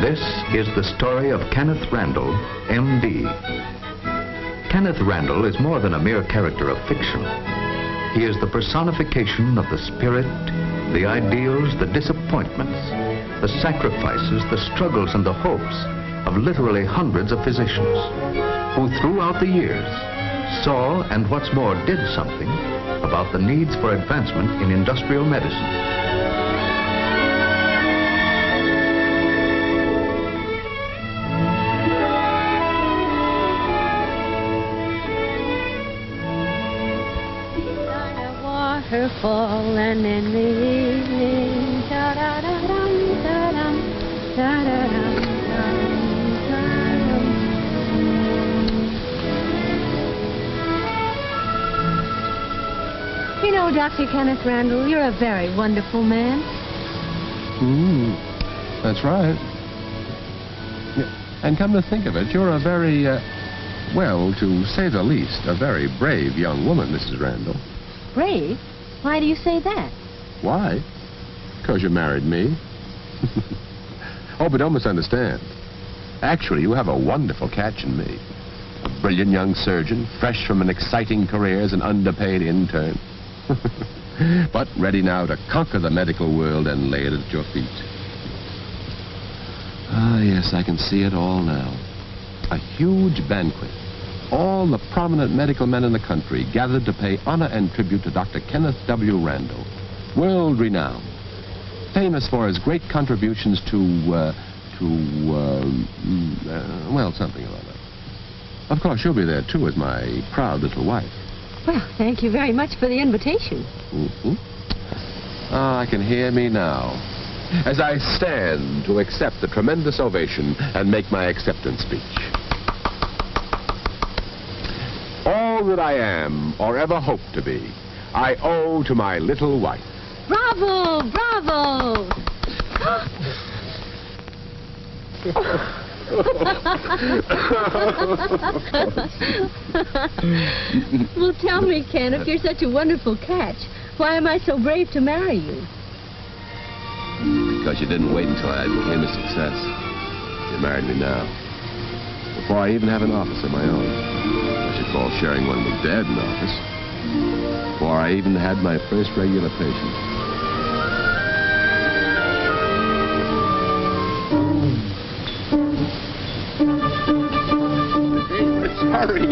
This is the story of Kenneth Randall, M.D. Kenneth Randall is more than a mere character of fiction. He is the personification of the spirit, the ideals, the disappointments, the sacrifices, the struggles, and the hopes of literally hundreds of physicians who throughout the years saw and what's more did something about the needs for advancement in industrial medicine. Waterfall and in the evening, da-da-da-dum, da-dum, da-da-dum, da-dum. You know, Dr. Kenneth Randall, you're a very wonderful man. That's right. And come to think of it, you're a very, well, to say the least, a very brave young woman, Mrs. Randall. Brave? Why do you say that? Why? Because you married me. Oh, but don't misunderstand. Actually, you have a wonderful catch in me. A brilliant young surgeon, fresh from an exciting career as an underpaid intern. But ready now to conquer the medical world and lay it at your feet. Ah, yes, I can see it all now. A huge banquet. All the prominent medical men in the country gathered to pay honor and tribute to Dr. Kenneth W. Randall, world-renowned, famous for his great contributions to well, something or other. Of course, you'll be there, too, as my proud little wife. Well, thank you very much for the invitation. Ah, I can hear me now, as I stand to accept the tremendous ovation and make my acceptance speech. All that I am, or ever hope to be, I owe to my little wife. Bravo! Bravo! Well, tell me, Ken, if you're such a wonderful catch, why am I so brave to marry you? Because you didn't wait until I became a success. You married me now, before I even have an office of my own. I should call sharing one with Dad an office. Before I even had my first regular patient. Hurry.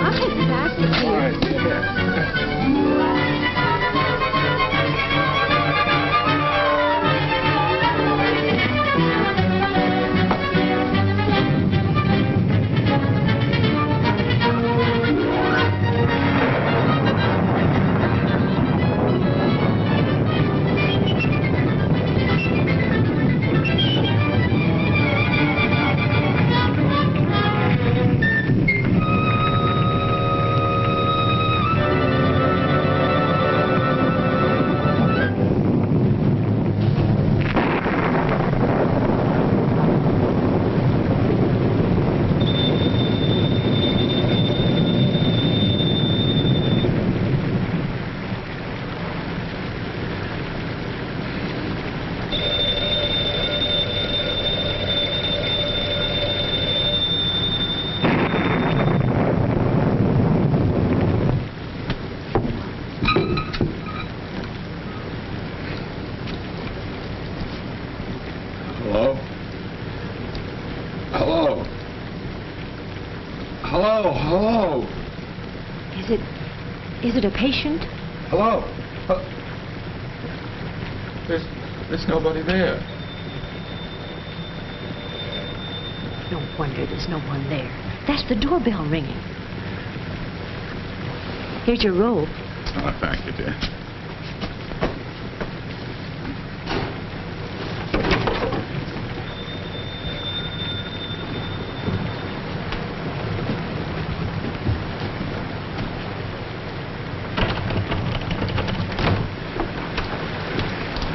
I'll take the basket, please. All right, take care. Hello? Hello? Hello? Hello? Is it a patient? Hello? There's nobody there. No wonder there's no one there. That's the doorbell ringing. Here's your robe. Oh, thank you, dear.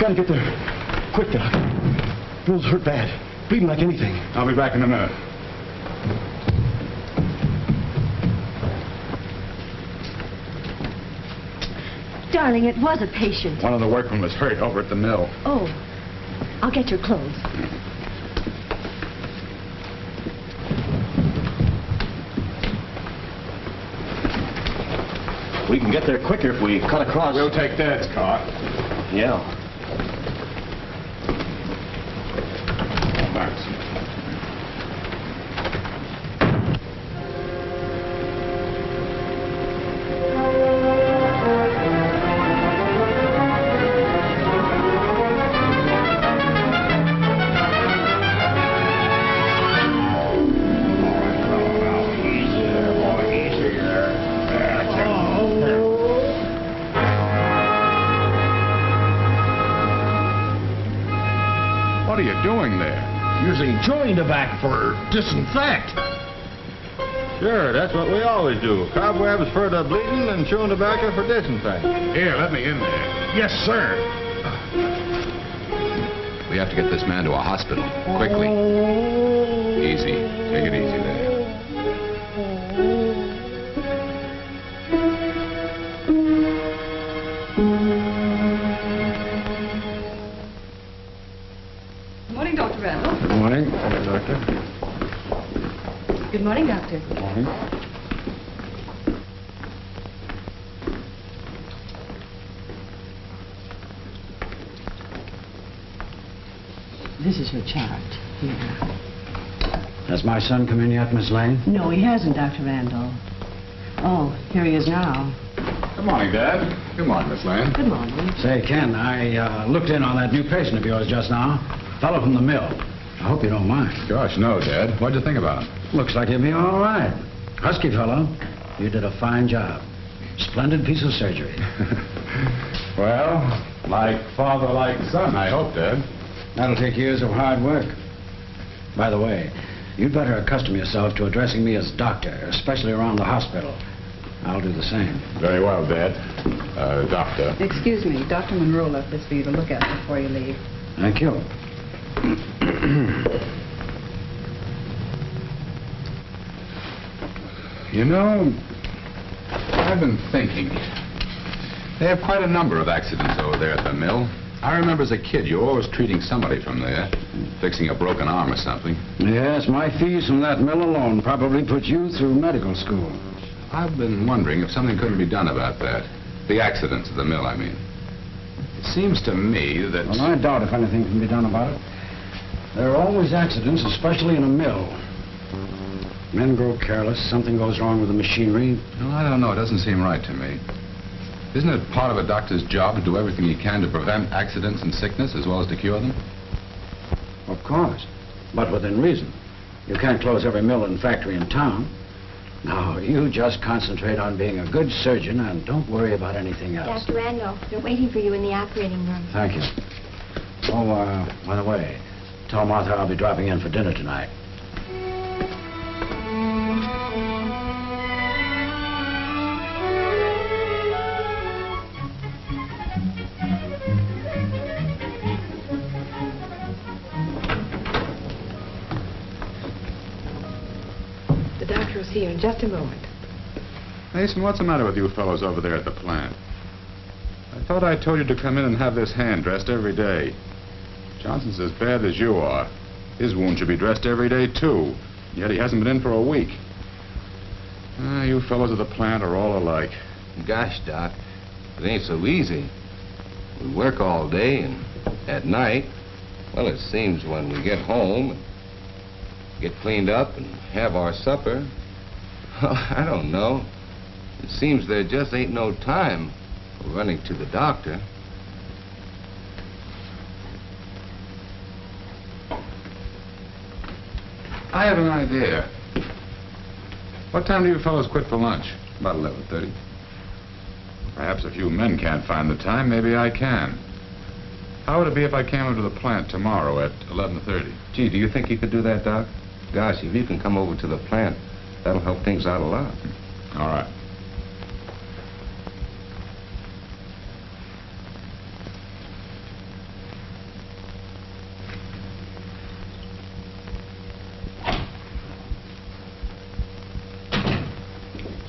Gotta get there. Quick, Doc. Bill's hurt bad. Bleeding like anything. I'll be back in a minute. Darling, it was a patient. One of the workmen was hurt over at the mill. Oh, I'll get your clothes. We can get there quicker if we cut across. We'll take Dad's car. Yeah. Thanks. What are you doing there? Using chewing tobacco for disinfect. Sure, that's what we always do. Cobwebs for the bleeding and chewing tobacco for disinfecting. Here, let me in there. Yes, sir. We have to get this man to a hospital. Quickly. Easy. Take it easy there. Good morning, Dr. Randall. Good morning. Doctor. Good morning, Doctor. Good morning. This is your chart. Here. Has my son come in yet, Miss Lane? No, he hasn't, Dr. Randall. Oh, here he is now. Good morning, Dad. Good morning, Miss Lane. Good morning. Say, Ken, I looked in on that new patient of yours just now. Fellow from the mill. I hope you don't mind. Gosh, no, Dad. What'd you think about him? Looks like he'll be all right. Husky fellow. You did a fine job. Splendid piece of surgery. Well, like father, like son, I hope, Dad. That'll take years of hard work. By the way, you'd better accustom yourself to addressing me as doctor, especially around the hospital. I'll do the same. Very well, Dad. Doctor. Excuse me, Dr. Monroe left this for you to look at before you leave. Thank you. You know, I've been thinking. They have quite a number of accidents over there at the mill. I remember as a kid, you were always treating somebody from there, fixing a broken arm or something. Yes, my fees from that mill alone probably put you through medical school. I've been wondering if something couldn't be done about that. The accidents at the mill, I mean. It seems to me that... Well, I doubt if anything can be done about it. There are always accidents, especially in a mill. Men grow careless, something goes wrong with the machinery. Well, I don't know. It doesn't seem right to me. Isn't it part of a doctor's job to do everything he can to prevent accidents and sickness as well as to cure them? Of course, but within reason. You can't close every mill and factory in town. Now, you just concentrate on being a good surgeon and don't worry about anything else. Dr. Randall, they're waiting for you in the operating room. Thank you. Oh, by the way, tell Martha I'll be dropping in for dinner tonight. We'll see you in just a moment. Mason, what's the matter with you fellows over there at the plant? I thought I told you to come in and have this hand dressed every day. Johnson's as bad as you are. His wound should be dressed every day, too. Yet he hasn't been in for a week. You fellows at the plant are all alike. Gosh, Doc, it ain't so easy. We work all day, and at night, well, it seems when we get home, get cleaned up and have our supper, well, I don't know. It seems there just ain't no time for running to the doctor. I have an idea. What time do you fellows quit for lunch? About 11:30. Perhaps if you men can't find the time, maybe I can. How would it be if I came over to the plant tomorrow at 11:30? Gee, do you think you could do that, Doc? Gosh, if you can come over to the plant, that'll help things out a lot. All right.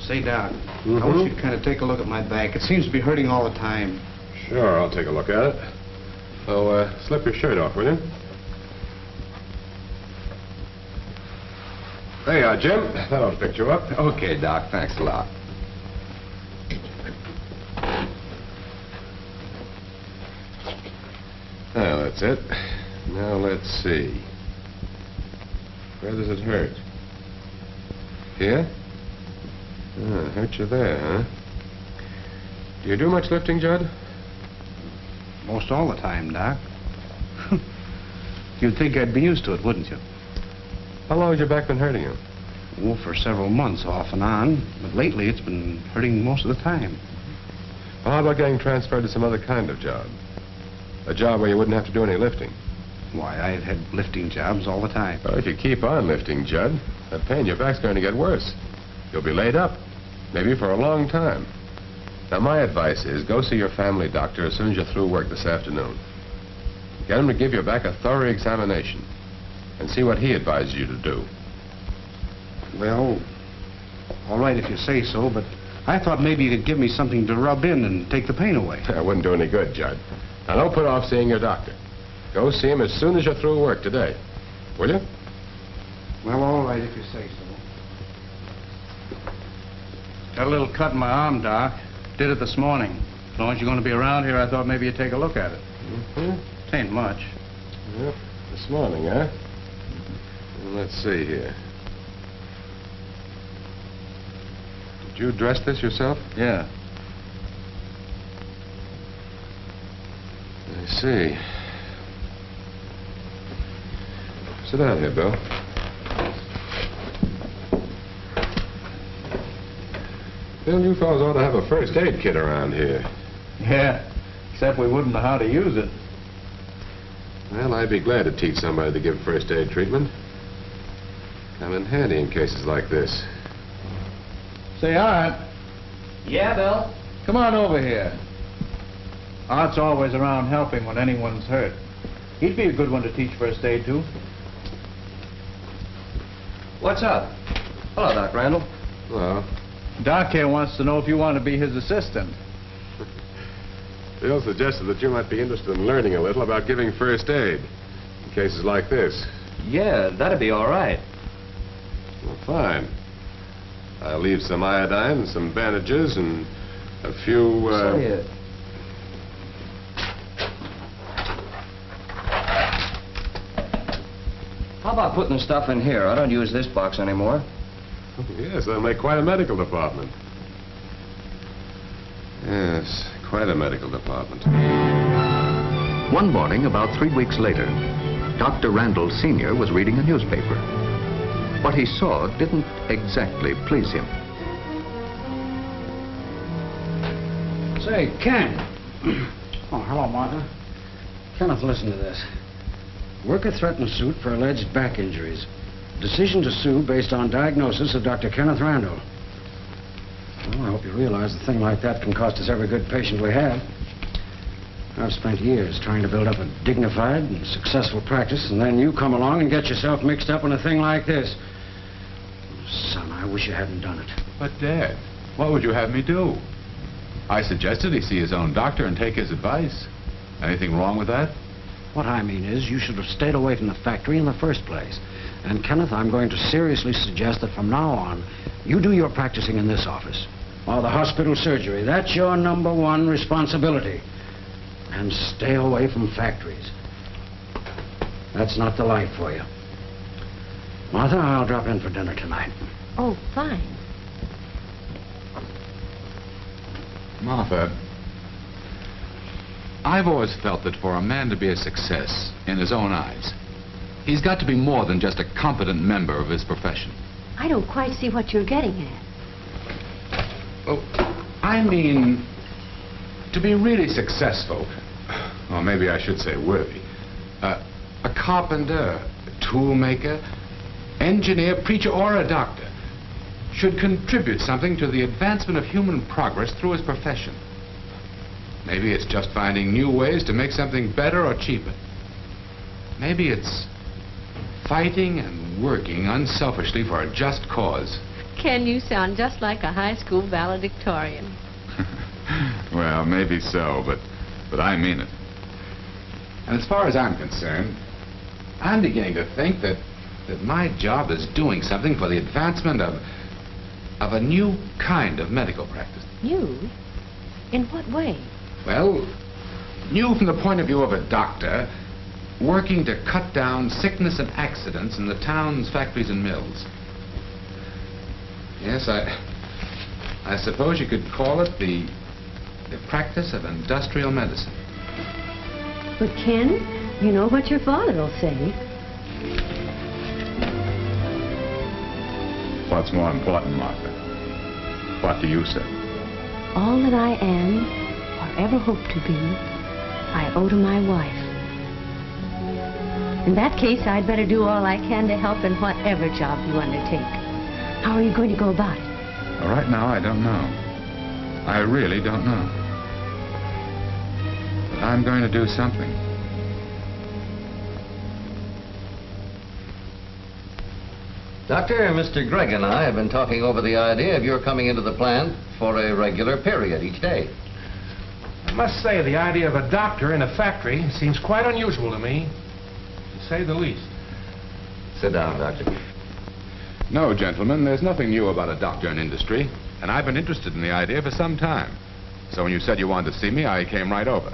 Say, Doc, I wish you'd kind of take a look at my back. It seems to be hurting all the time. Sure, I'll take a look at it. So, slip your shirt off, will you? There you are, Jim. That'll fix you up. Okay, Doc, thanks a lot. Well, that's it. Now, let's see. Where does it hurt? Here? Hurt you there, huh? Do you do much lifting, Judd? Most all the time, Doc. You'd think I'd be used to it, wouldn't you? How long has your back been hurting you? Oh, for several months, off and on. But lately, it's been hurting most of the time. Well, how about getting transferred to some other kind of job? A job where you wouldn't have to do any lifting. Why, I've had lifting jobs all the time. Well, if you keep on lifting, Judd, that pain in your back's going to get worse. You'll be laid up, maybe for a long time. Now, my advice is go see your family doctor as soon as you're through work this afternoon. Get him to give your back a thorough examination and see what he advises you to do. Well, all right if you say so, but I thought maybe you could give me something to rub in and take the pain away. That wouldn't do any good, Judd. Now, don't put off seeing your doctor. Go see him as soon as you're through work today. Will you? Well, all right if you say so. Got a little cut in my arm, Doc. Did it this morning. As long as you're going to be around here, I thought maybe you'd take a look at it. It ain't much. Yep, this morning, huh? Well, let's see here. Did you dress this yourself? Yeah. I see. Sit down here, Bill. Bill, you fellas ought to have a first aid kit around here. Yeah, except we wouldn't know how to use it. Well, I'd be glad to teach somebody to give first aid treatment. Come in handy in cases like this. Say, Art. Yeah, Bill? Come on over here. Art's always around helping when anyone's hurt. He'd be a good one to teach first aid to. What's up? Hello, Doc Randall. Hello. Doc here wants to know if you want to be his assistant. Bill suggested that you might be interested in learning a little about giving first aid in cases like this. Yeah, that'd be all right. Well, fine. I'll leave some iodine, some bandages, and a few, How about putting the stuff in here? I don't use this box anymore. Yes, they'll make quite a medical department. Yes, quite a medical department. One morning, about 3 weeks later, Dr. Randall Sr. was reading a newspaper. What he saw didn't exactly please him. Say, Ken. Oh, hello, Martha. Kenneth, listen to this. Worker threatens suit for alleged back injuries. Decision to sue based on diagnosis of Dr. Kenneth Randall. Well, I hope you realize a thing like that can cost us every good patient we have. I've spent years trying to build up a dignified and successful practice, and then you come along and get yourself mixed up in a thing like this. Son, I wish you hadn't done it. But, Dad, what would you have me do? I suggested he see his own doctor and take his advice. Anything wrong with that? What I mean is, you should have stayed away from the factory in the first place. And, Kenneth, I'm going to seriously suggest that from now on, you do your practicing in this office. Or the hospital surgery. That's your #1 responsibility. And stay away from factories. That's not the life for you. Martha, I'll drop in for dinner tonight. Oh, fine. Martha, I've always felt that for a man to be a success in his own eyes, he's got to be more than just a competent member of his profession. I don't quite see what you're getting at. Oh, I mean, to be really successful, or maybe I should say worthy, a carpenter, a tool maker, engineer, preacher, or a doctor should contribute something to the advancement of human progress through his profession. Maybe it's just finding new ways to make something better or cheaper. Maybe it's fighting and working unselfishly for a just cause. Ken, you sound just like a high school valedictorian. Well, maybe so, but I mean it. And as far as I'm concerned, I'm beginning to think that my job is doing something for the advancement of a new kind of medical practice. New? In what way? Well, new from the point of view of a doctor working to cut down sickness and accidents in the town's factories and mills. Yes, I suppose you could call it the practice of industrial medicine. But, Ken, you know what your father will say. What's more important, Martha? What do you say? All that I am, or ever hope to be, I owe to my wife. In that case, I'd better do all I can to help in whatever job you undertake. How are you going to go about it? Well, right now, I don't know. I really don't know. But I'm going to do something. Doctor, Mr. Gregg and I have been talking over the idea of your coming into the plant for a regular period each day. I must say, the idea of a doctor in a factory seems quite unusual to me, to say the least. Sit down, Doctor. No, gentlemen, there's nothing new about a doctor in industry, and I've been interested in the idea for some time. So when you said you wanted to see me, I came right over.